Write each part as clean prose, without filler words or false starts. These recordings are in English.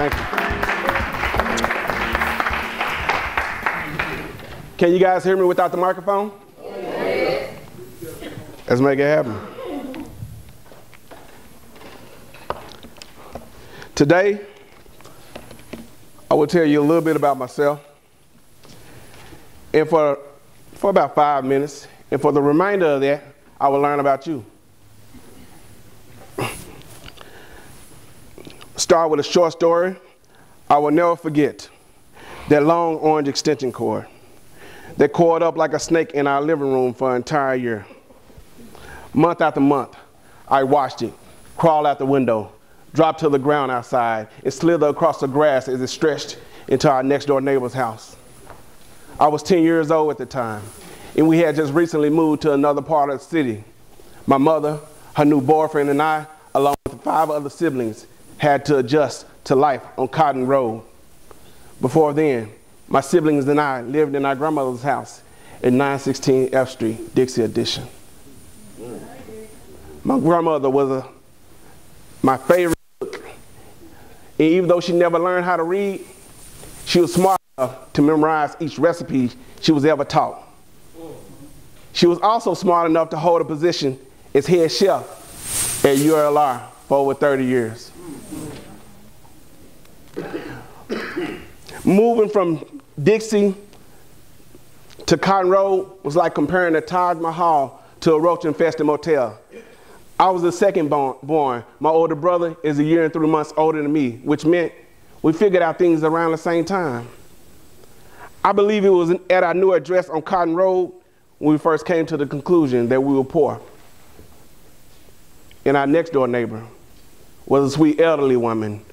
Thank you. Can you guys hear me without the microphone? Yes. Let's make it happen. Today, I will tell you a little bit about myself. And for about 5 minutes, and for the remainder of that, I will learn about you. Start with a short story. I will never forget that long orange extension cord that coiled up like a snake in our living room for an entire year. Month after month, I watched it crawl out the window, drop to the ground outside, and slither across the grass as it stretched into our next door neighbor's house. I was 10 years old at the time, and we had just recently moved to another part of the city. My mother, her new boyfriend, and I, along with 5 other siblings, had to adjust to life on Cotton Road. Before then, my siblings and I lived in our grandmother's house at 916 F Street, Dixie Edition. My grandmother was my favorite cook. And even though she never learned how to read, she was smart enough to memorize each recipe she was ever taught. She was also smart enough to hold a position as head chef at ULR for over 30 years. Moving from Dixie to Cotton Road was like comparing the Taj Mahal to a roach-infested motel. I was the second born. My older brother is a year and 3 months older than me, which meant we figured out things around the same time. I believe it was at our new address on Cotton Road when we first came to the conclusion that we were poor. And our next door neighbor was a sweet elderly woman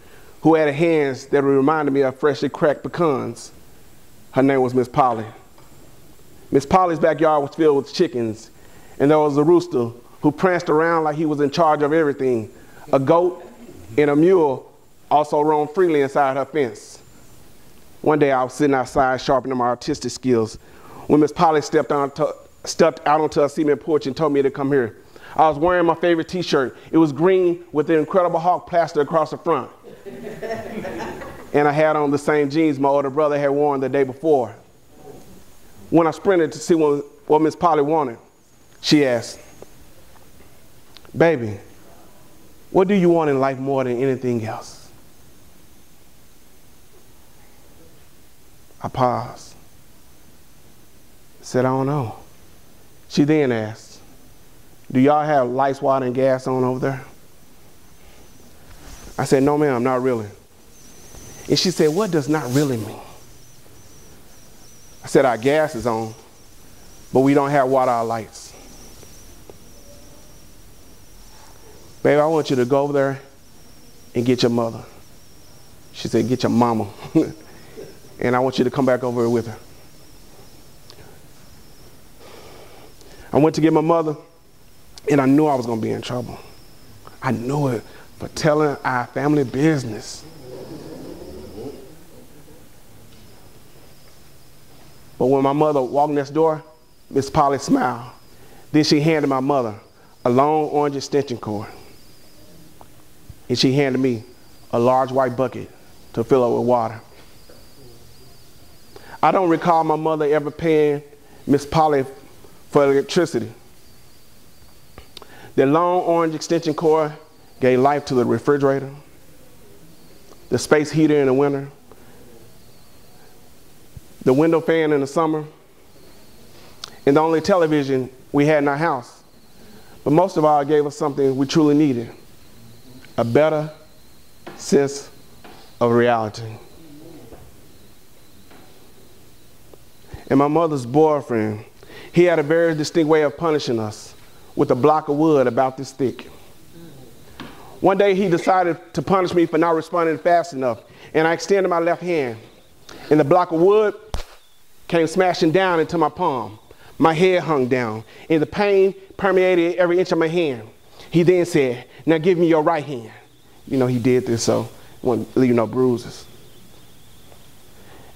who had hands that reminded me of freshly cracked pecans. Her name was Miss Polly. Miss Polly's backyard was filled with chickens, and there was a rooster who pranced around like he was in charge of everything. A goat and a mule also roamed freely inside her fence. One day I was sitting outside sharpening my artistic skills when Miss Polly stepped out onto a cement porch and told me to come here. I was wearing my favorite t-shirt. It was green with the Incredible Hulk plastered across the front. And I had on the same jeans my older brother had worn the day before. When I sprinted to see what Miss Polly wanted, she asked, "Baby, what do you want in life more than anything else?" I paused. I said, "I don't know." She then asked, "Do y'all have lights, water, and gas on over there?" I said, "No, ma'am, not really." And she said, "What does not really mean?" I said, "Our gas is on, but we don't have water or lights." "Baby, I want you to go over there and get your mother." She said, "Get your mama." "And I want you to come back over here with her." I went to get my mother, and I knew I was going to be in trouble. I knew it for telling our family business. But when my mother walked next door, Miss Polly smiled. Then she handed my mother a long orange extension cord. And she handed me a large white bucket to fill up with water. I don't recall my mother ever paying Miss Polly for electricity. The long orange extension cord gave life to the refrigerator, the space heater in the winter, the window fan in the summer, and the only television we had in our house. But most of all, it gave us something we truly needed: a better sense of reality. And my mother's boyfriend, he had a very distinct way of punishing us with a block of wood about this thick. One day he decided to punish me for not responding fast enough, and I extended my left hand, and the block of wood came smashing down into my palm. My head hung down, and the pain permeated every inch of my hand. He then said, "Now give me your right hand." You know, he did this so he wouldn't leave no bruises.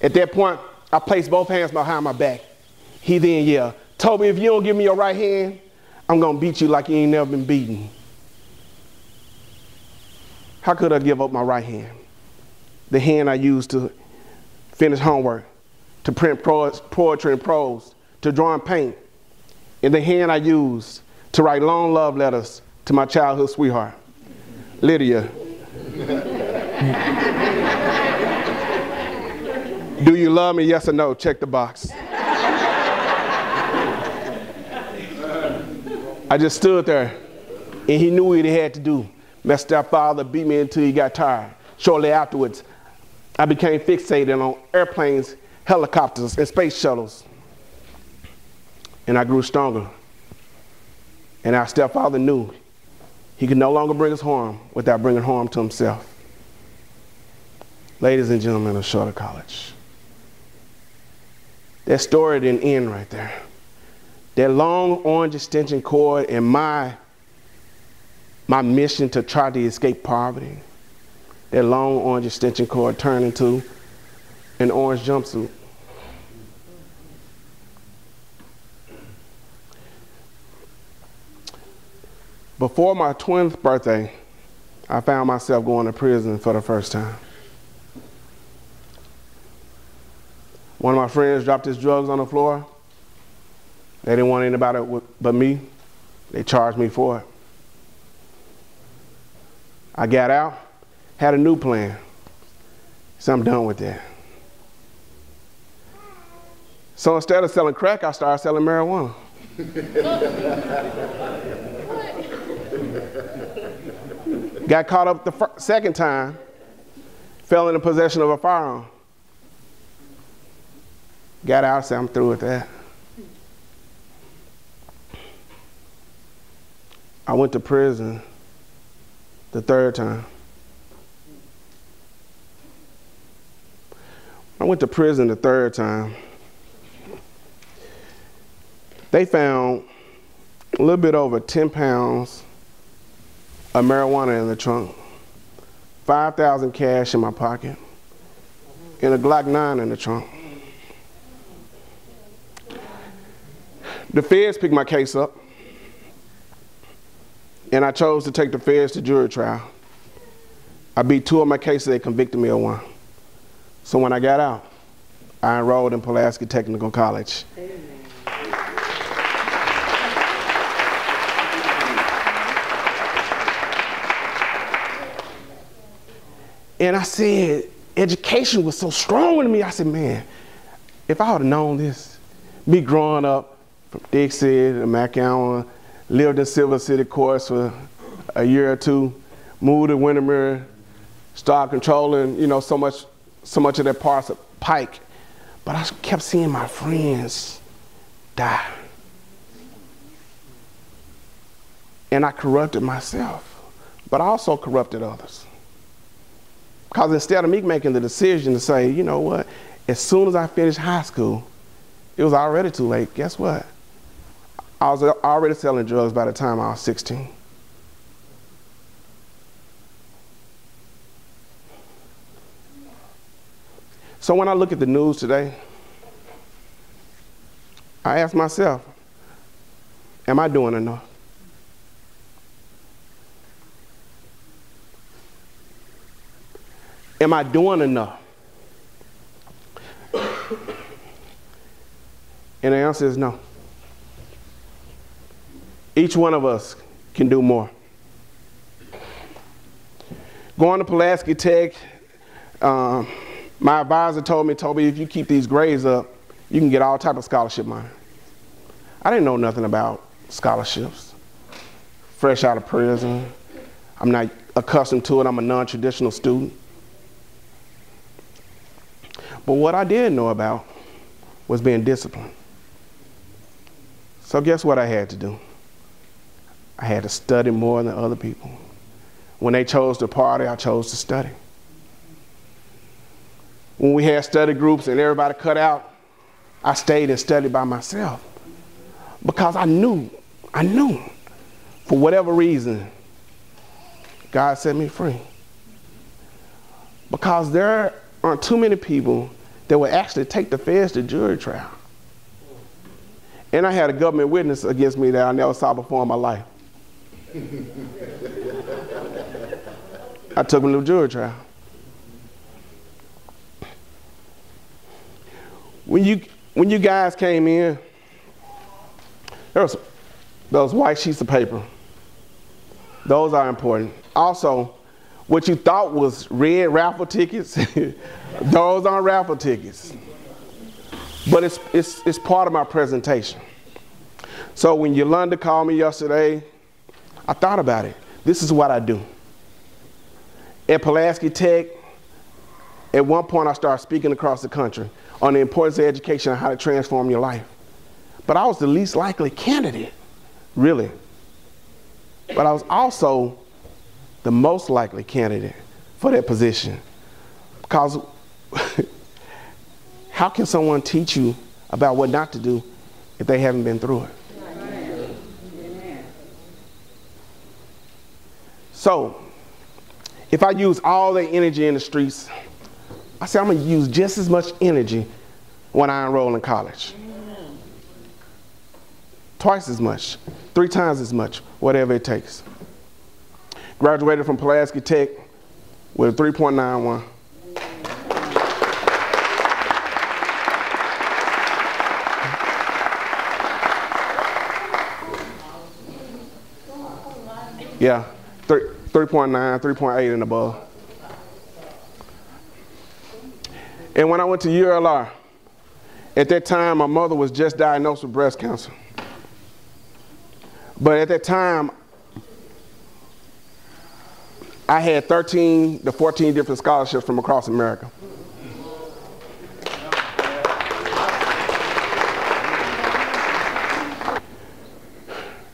At that point, I placed both hands behind my back. He then yelled, "Toby, if you don't give me your right hand, I'm gonna beat you like you ain't never been beaten." How could I give up my right hand? the hand I used to finish homework, to print poetry and prose, to draw and paint, and the hand I used to write long love letters to my childhood sweetheart, Lydia. Do you love me? Yes or no? Check the box. I just stood there, and he knew what he had to do. My stepfather beat me until he got tired. Shortly afterwards, I became fixated on airplanes, helicopters, and space shuttles. And I grew stronger. And our stepfather knew he could no longer bring us harm without bringing harm to himself. Ladies and gentlemen of Shorter College, that story didn't end right there. That long orange extension cord and my mission to try to escape poverty, that long orange extension cord turned into an orange jumpsuit. Before my 20th birthday, I found myself going to prison for the first time. One of my friends dropped his drugs on the floor. They didn't want anybody but me. They charged me for it. I got out, had a new plan. So I'm done with that. So instead of selling crack, I started selling marijuana. Got caught up the second time, fell into possession of a firearm. Got out, said I'm through with that. I went to prison the third time. I went to prison the third time. They found a little bit over 10 pounds of marijuana in the trunk, 5,000 cash in my pocket, and a Glock 9 in the trunk. The feds picked my case up, and I chose to take the feds to jury trial. I beat 2 of my cases, they convicted me of 1. So when I got out, I enrolled in Pulaski Technical College. Amen. And I said, education was so strong in me. I said, man, if I would have known this, me growing up from Dixie to McAllen, lived in Silver City Courts for a year or 2, moved to Windermere, started controlling, so much of that parts of Pike. But I kept seeing my friends die. And I corrupted myself, but I also corrupted others. Because instead of me making the decision to say, you know what, as soon as I finished high school, it was already too late. Guess what? I was already selling drugs by the time I was 16. So when I look at the news today, I ask myself, am I doing enough? Am I doing enough? And the answer is no. Each one of us can do more. Going to Pulaski Tech, my advisor told me, Toby, if you keep these grades up, you can get all type of scholarship money. I didn't know nothing about scholarships. Fresh out of prison, I'm not accustomed to it, I'm a non-traditional student. But what I did know about was being disciplined. So guess what I had to do? I had to study more than other people. When they chose to party, I chose to study. When we had study groups and everybody cut out, I stayed and studied by myself. Because I knew, for whatever reason, God set me free. Because there aren't too many people that would actually take the feds to jury trial. And I had a government witness against me that I never saw before in my life. I took him to jury trial. when you guys came in, there was those white sheets of paper. Those are important. Also, what you thought was red raffle tickets, those aren't raffle tickets. But it's part of my presentation. So when Yolanda called me yesterday, I thought about it. This is what I do. At Pulaski Tech, at one point I started speaking across the country on the importance of education and how to transform your life. But I was the least likely candidate, really. But I was also the most likely candidate for that position. Because how can someone teach you about what not to do if they haven't been through it? So, if I use all the energy in the streets, I say I'm going to use just as much energy when I enroll in college. Twice as much, 3 times as much, whatever it takes. Graduated from Pulaski Tech with a 3.91. Yeah, 3.9, 3.8 and above. And when I went to ULR, at that time, my mother was just diagnosed with breast cancer. But at that time, I had 13 to 14 different scholarships from across America.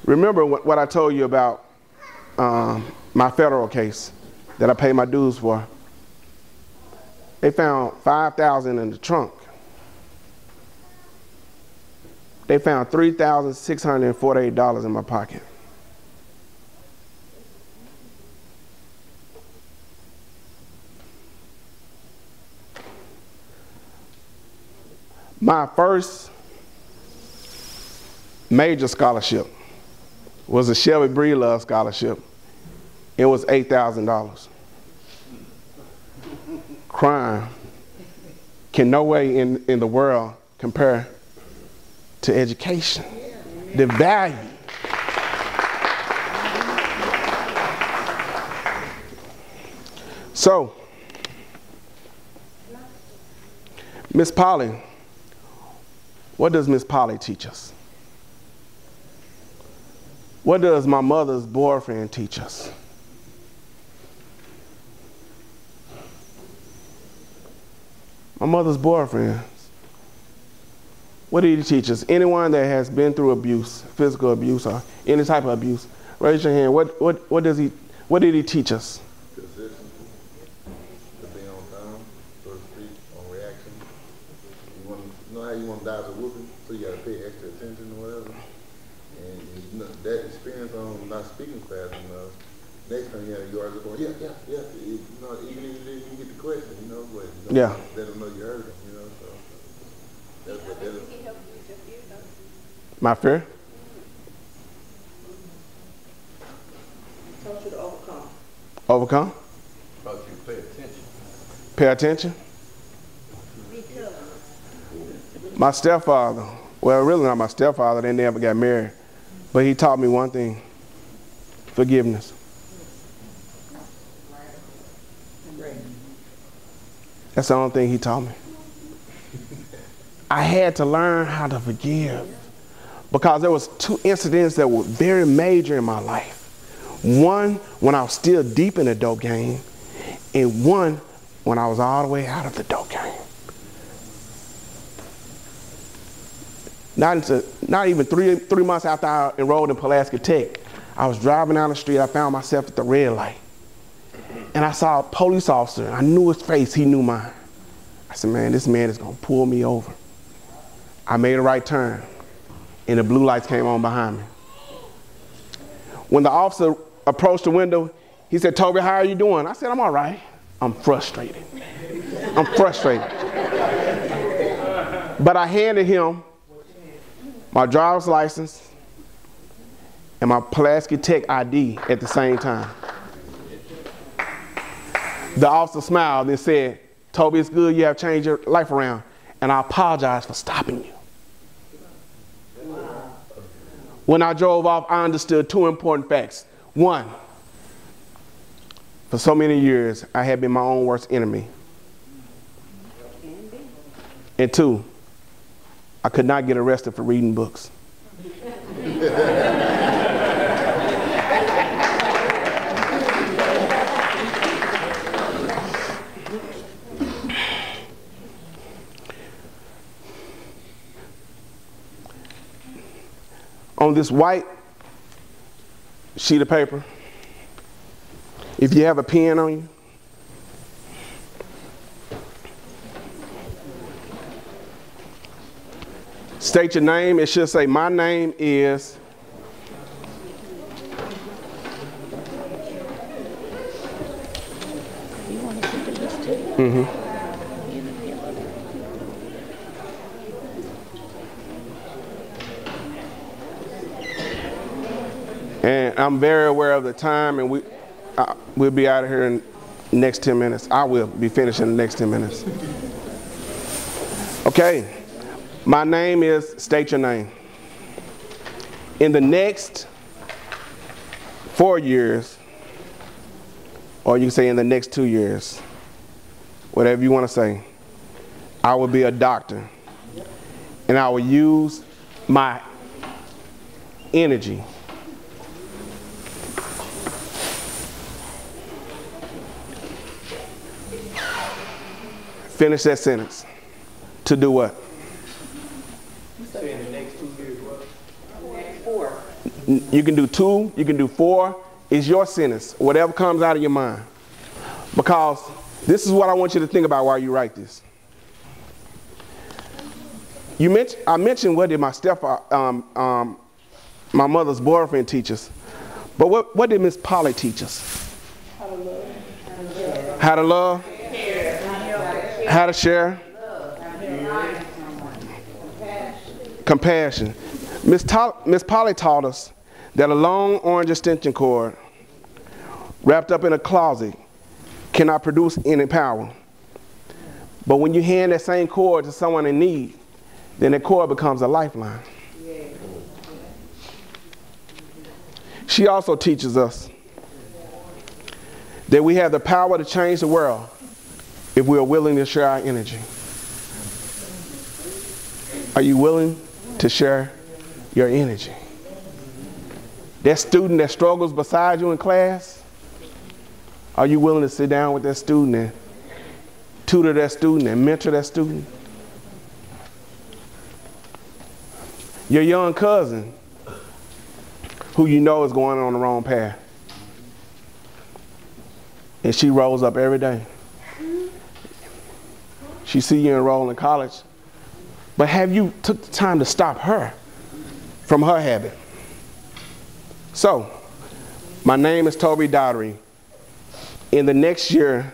Remember what I told you about my federal case that I paid my dues for? They found $5,000 in the trunk. They found $3,648 in my pocket. My first major scholarship was a Shelby Breedlove scholarship. It was $8,000. Crime can no way in the world compare to education. The value. So, Miss Polly, what does Miss Polly teach us? What does my mother's boyfriend teach us? My mother's boyfriend. What did he teach us? Anyone that has been through abuse, physical abuse or any type of abuse, raise your hand. What did he teach us? Consistency, to be on time, so to speak, on reaction. You know how you want to dodge a whooping, so you got to pay extra attention or whatever. And you know, that experience on not speaking fast enough, next time you are just going, yeah. You know, even if you didn't get the question, you know, but you know, they don't know you heard them, you know, so that's what that is. My fear? Taught you to overcome. Overcome? Taught you to pay attention. Pay attention? My stepfather, well, really not my stepfather, they never got married, but he taught me one thing: forgiveness. That's the only thing he taught me. I had to learn how to forgive because there was 2 incidents that were very major in my life. One when I was still deep in the dope game, and one when I was all the way out of the dope game. Not even three months after I enrolled in Pulaski Tech, I was driving down the street. I found myself at the red light. And I saw a police officer. I knew his face. He knew mine. I said, man, this man is going to pull me over. I made a right turn, and the blue lights came on behind me. When the officer approached the window, he said, Toby, how are you doing? I said, I'm all right. I'm frustrated. I'm frustrated. But I handed him my driver's license and my Pulaski Tech ID at the same time. The officer smiled and said, Toby, it's good you have changed your life around. and I apologize for stopping you. When I drove off, I understood two important facts. One, for so many years, I had been my own worst enemy. And two, I could not get arrested for reading books. On this white sheet of paper, if you have a pen on you, state your name. It should say, my name is. And I'm very aware of the time, and we'll be out of here in the next 10 minutes. I will be finishing in the next 10 minutes. Okay, my name is, state your name. In the next 4 years, or you can say in the next 2 years, whatever you want to say, I will be a doctor, and I will use my energy finish that sentence. To do what? You said in the next 2 years, what? 4. You can do 2, you can do 4. It's your sentence, whatever comes out of your mind. Because this is what I want you to think about while you write this. I mentioned what did my my mother's boyfriend teach us. But what did Miss Polly teach us? How to love. How to love. How to share. Compassion. Miss Polly taught us that a long orange extension cord wrapped up in a closet cannot produce any power. But when you hand that same cord to someone in need, then that cord becomes a lifeline. She also teaches us that we have the power to change the world if we are willing to share our energy. Are you willing to share your energy? That student that struggles beside you in class, are you willing to sit down with that student and tutor that student and mentor that student? Your young cousin, who you know is going on the wrong path, and she rolls up every day. She see you enroll in college, but have you took the time to stop her from her habit? So, my name is Toby Daughtery. In the next year,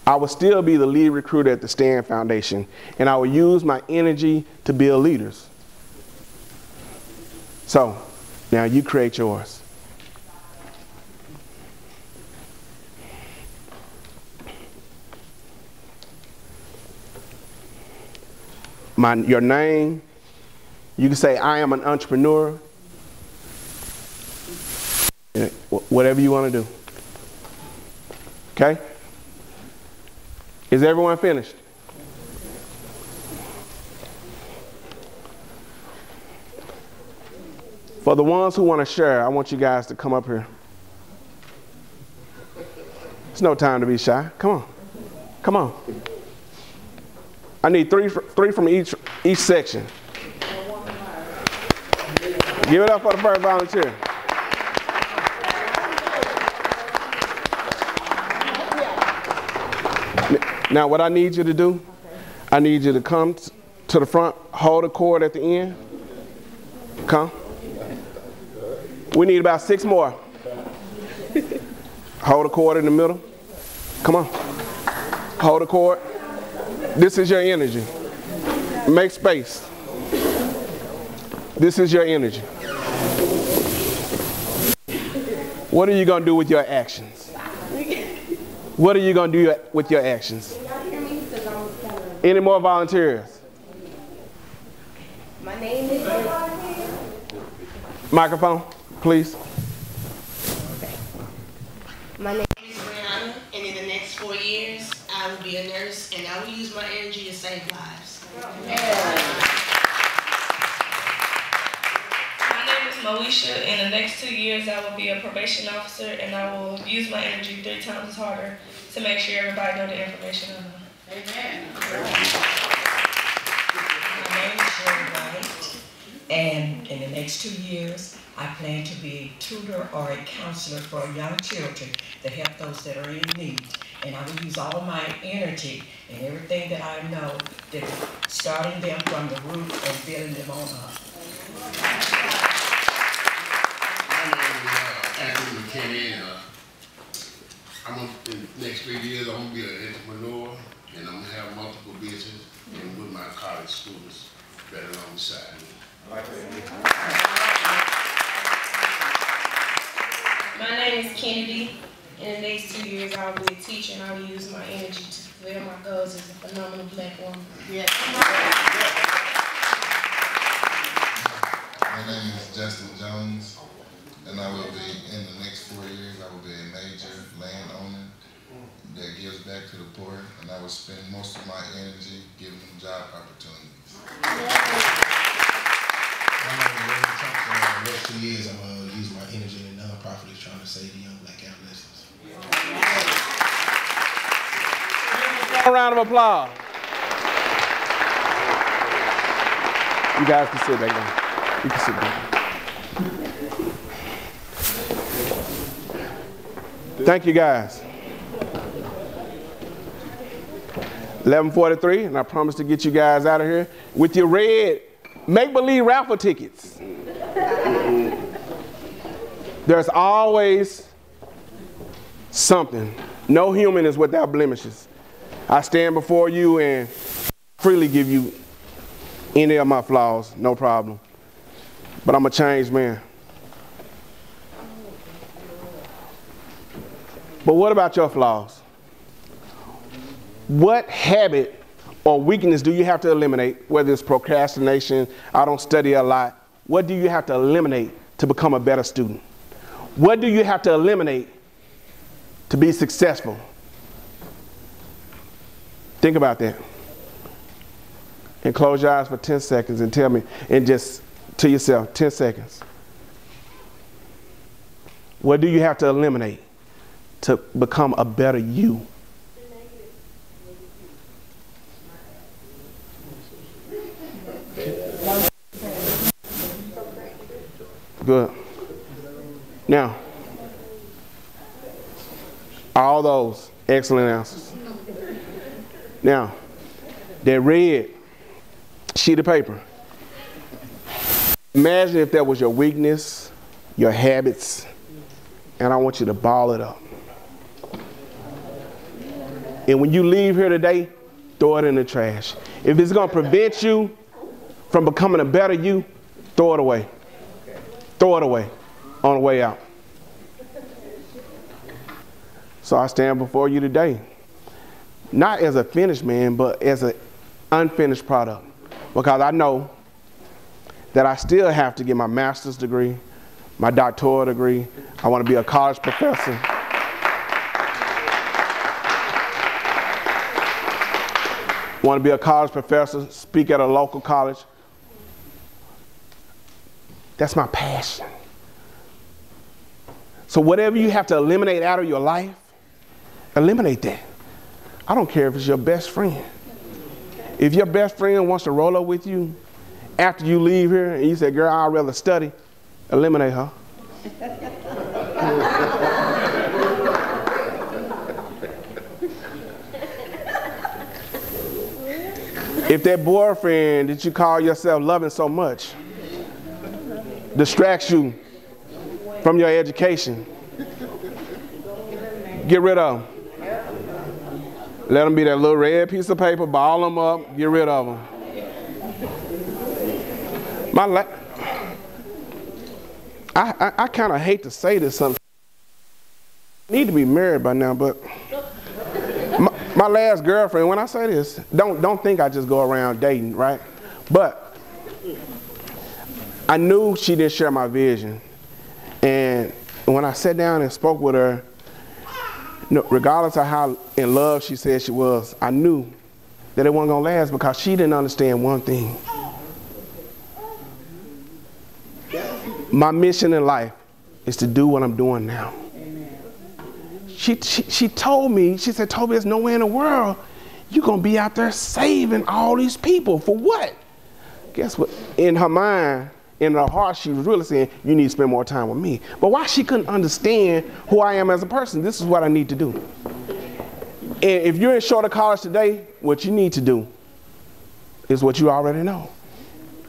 I will still be the lead recruiter at the Stand Foundation, and I will use my energy to build leaders. So, now you create yours. Your name, you can say, I am an entrepreneur. Whatever you want to do. Okay? Is everyone finished? For the ones who want to share, I want you guys to come up here. It's no time to be shy. Come on. Come on. I need three from each section. Give it up for the first volunteer. Now what I need you to do, I need you to come to the front, hold the cord at the end. Come. We need about 6 more. Hold the cord in the middle. Come on. Hold the cord. This is your energy. Make space. This is your energy. What are you going to do with your actions? What are you going to do with your actions? Any more volunteers? My name is Microphone, please. My name is Brianna, and in the next 4 years, I will be a nurse, and I will use my energy to save lives. My name is Moesha. In the next 2 years, I will be a probation officer, and I will use my energy 3 times as harder to make sure everybody knows the information I know. Amen. My name is Sherry White, and in the next 2 years, I plan to be a tutor or a counselor for young children to help those that are in need. And I will use all my energy and everything that I know, that starting them from the root and building them on up. My name is Anthony McKinney, and in the next 3 years, I'm going to be an entrepreneur, and I'm going to have multiple businesses, and with my college students right alongside me. My name is Kennedy. In the next 2 years, I will be a teacher, and I will use my energy to fulfill my goals as a phenomenal Black woman. My name is Justin Jones, and I will be, in the next 4 years, I will be a major landowner that gives back to the poor, and I will spend most of my energy giving them job opportunities. I'm going to talk for the next 2 years. I'm going to use my energy in a nonprofit that's trying to save the young Black adolescents. A round of applause. You guys can sit back down. You can sit down. Thank you guys. 11:43, and I promise to get you guys out of here with your red make-believe raffle tickets. There's always something. No human is without blemishes. I stand before you and freely give you any of my flaws, no problem. But I'm a changed man. But what about your flaws? What habit or weakness do you have to eliminate, whether it's procrastination, I don't study a lot? What do you have to eliminate to become a better student? What do you have to eliminate to be successful? Think about that. And close your eyes for 10 seconds and tell me, and just to yourself, 10 seconds. What do you have to eliminate to become a better you? Good. Now, all those excellent answers. Now, that red sheet of paper. Imagine if that was your weakness, your habits, and I want you to ball it up. And when you leave here today, throw it in the trash. If it's going to prevent you from becoming a better you, throw it away. Throw it away on the way out. So I stand before you today, not as a finished man, but as an unfinished product. Because I know that I still have to get my master's degree, my doctoral degree. I want to be a college professor. Want to be a college professor, speak at a local college. That's my passion. So whatever you have to eliminate out of your life, eliminate that. I don't care if it's your best friend. If your best friend wants to roll up with you after you leave here and you say, girl, I'd rather study, eliminate her. If that boyfriend that you call yourself loving so much distracts you from your education, get rid of them. Let them be that little red piece of paper, ball them up, get rid of them. I kind of hate to say this sometimes. I need to be married by now, but my last girlfriend, when I say this, don't think I just go around dating, right? But I knew she didn't share my vision. And when I sat down and spoke with her, regardless of how in love she said she was, I knew that it wasn't gonna last because she didn't understand one thing. My mission in life is to do what I'm doing now. She told me, she said, Toby, there's nowhere in the world you're gonna be out there saving all these people. For what? Guess what? In her mind, in her heart, she was really saying, you need to spend more time with me. But why she couldn't understand who I am as a person, this is what I need to do. And if you're in Shorter College today, what you need to do is what you already know.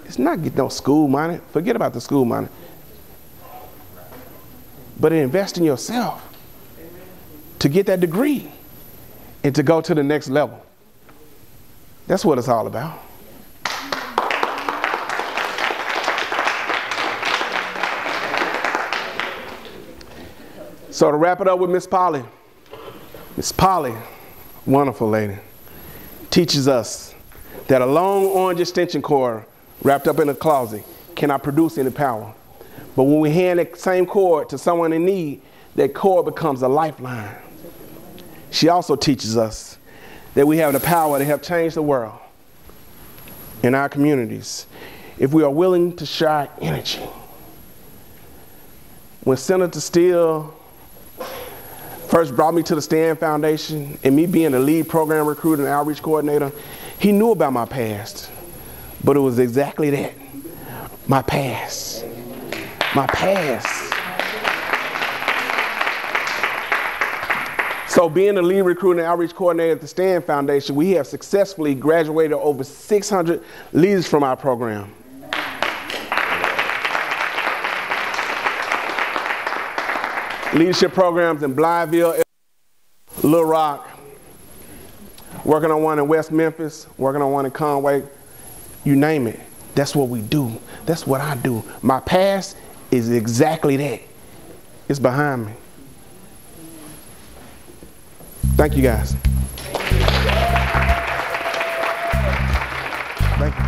It's not get no school money. Forget about the school money. But invest in yourself to get that degree and to go to the next level. That's what it's all about. So to wrap it up with Miss Polly. Miss Polly, wonderful lady, teaches us that a long orange extension cord wrapped up in a closet cannot produce any power. But when we hand that same cord to someone in need, that cord becomes a lifeline. She also teaches us that we have the power to help change the world in our communities if we are willing to share our energy. When Senator Steele first brought me to the Stand Foundation, and me being the lead program recruiter and outreach coordinator, he knew about my past. But it was exactly that, my past. My past. So being the lead recruiter and outreach coordinator at the Stand Foundation, we have successfully graduated over 600 leaders from our program. Leadership programs in Blytheville, Little Rock, working on one in West Memphis, working on one in Conway, you name it. That's what we do. That's what I do. My past is exactly that. It's behind me. Thank you guys. Thank you.